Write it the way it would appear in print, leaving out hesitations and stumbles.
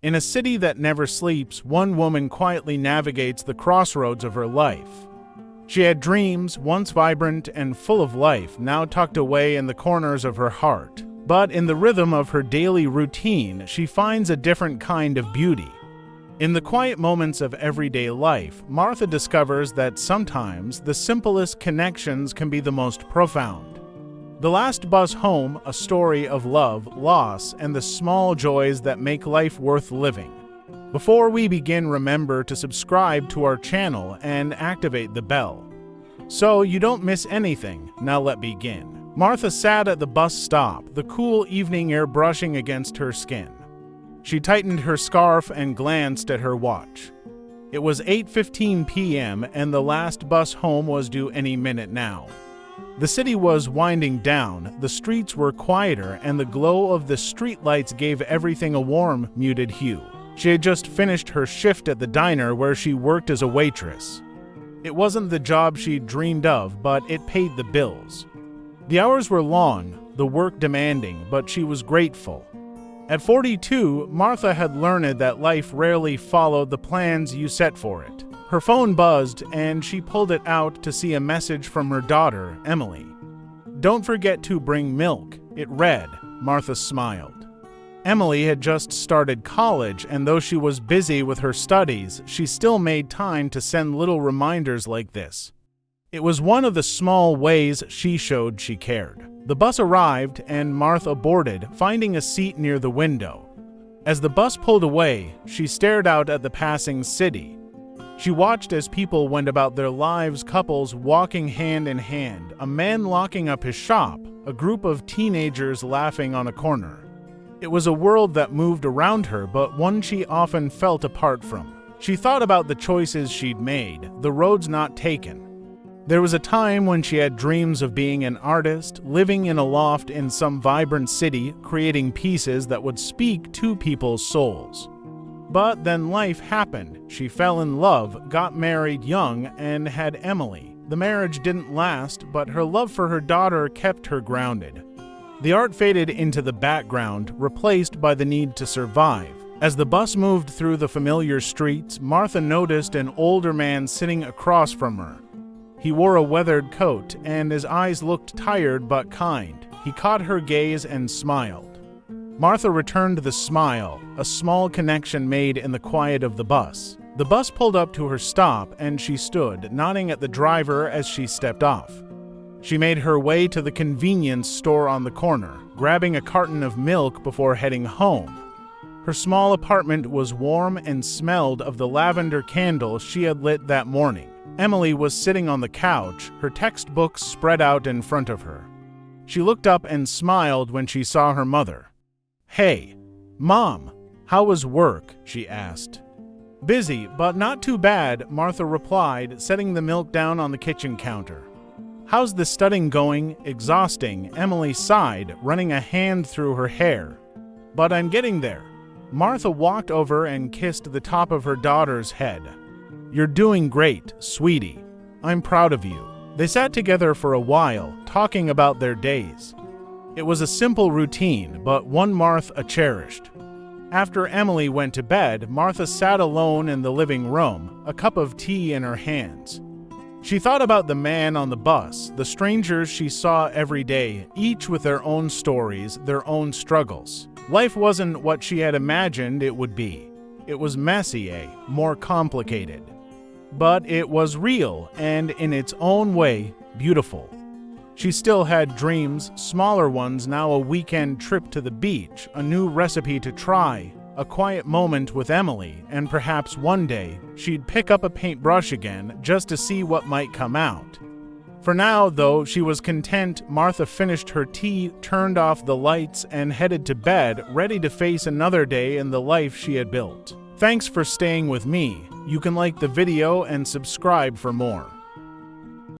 In a city that never sleeps, one woman quietly navigates the crossroads of her life. She had dreams, once vibrant and full of life, now tucked away in the corners of her heart. But in the rhythm of her daily routine, she finds a different kind of beauty. In the quiet moments of everyday life, Martha discovers that sometimes the simplest connections can be the most profound. The Last Bus Home, a story of love, loss, and the small joys that make life worth living. Before we begin, remember to subscribe to our channel and activate the bell, so you don't miss anything. Now let's begin. Martha sat at the bus stop, the cool evening air brushing against her skin. She tightened her scarf and glanced at her watch. It was 8:15 p.m. and the last bus home was due any minute now. The city was winding down, the streets were quieter, and the glow of the streetlights gave everything a warm, muted hue. She had just finished her shift at the diner where she worked as a waitress. It wasn't the job she'd dreamed of, but it paid the bills. The hours were long, the work demanding, but she was grateful. At 42, Martha had learned that life rarely followed the plans you set for it. Her phone buzzed, and she pulled it out to see a message from her daughter, Emily. "Don't forget to bring milk," it read. Martha smiled. Emily had just started college, and though she was busy with her studies, she still made time to send little reminders like this. It was one of the small ways she showed she cared. The bus arrived, and Martha boarded, finding a seat near the window. As the bus pulled away, she stared out at the passing city. She watched as people went about their lives, couples walking hand in hand, a man locking up his shop, a group of teenagers laughing on a corner. It was a world that moved around her, but one she often felt apart from. She thought about the choices she'd made, the roads not taken. There was a time when she had dreams of being an artist, living in a loft in some vibrant city, creating pieces that would speak to people's souls. But then life happened. She fell in love, got married young, and had Emily. The marriage didn't last, but her love for her daughter kept her grounded. The art faded into the background, replaced by the need to survive. As the bus moved through the familiar streets, Martha noticed an older man sitting across from her. He wore a weathered coat, and his eyes looked tired but kind. He caught her gaze and smiled. Martha returned the smile, a small connection made in the quiet of the bus. The bus pulled up to her stop, and she stood, nodding at the driver as she stepped off. She made her way to the convenience store on the corner, grabbing a carton of milk before heading home. Her small apartment was warm and smelled of the lavender candle she had lit that morning. Emily was sitting on the couch, her textbooks spread out in front of her. She looked up and smiled when she saw her mother. "Hey, Mom, how was work?" she asked. "Busy, but not too bad," Martha replied, setting the milk down on the kitchen counter. "How's the studying going?" "Exhausting," Emily sighed, running a hand through her hair. "But I'm getting there." Martha walked over and kissed the top of her daughter's head. "You're doing great, sweetie. I'm proud of you." They sat together for a while, talking about their days. It was a simple routine, but one Martha cherished. After Emily went to bed, Martha sat alone in the living room, a cup of tea in her hands. She thought about the man on the bus, the strangers she saw every day, each with their own stories, their own struggles. Life wasn't what she had imagined it would be. It was messy, more complicated. But it was real, and in its own way, beautiful. She still had dreams, smaller ones, now a weekend trip to the beach, a new recipe to try, a quiet moment with Emily, and perhaps one day she'd pick up a paintbrush again just to see what might come out. For now, though, she was content. Martha finished her tea, turned off the lights, and headed to bed, ready to face another day in the life she had built. Thanks for staying with me. You can like the video and subscribe for more.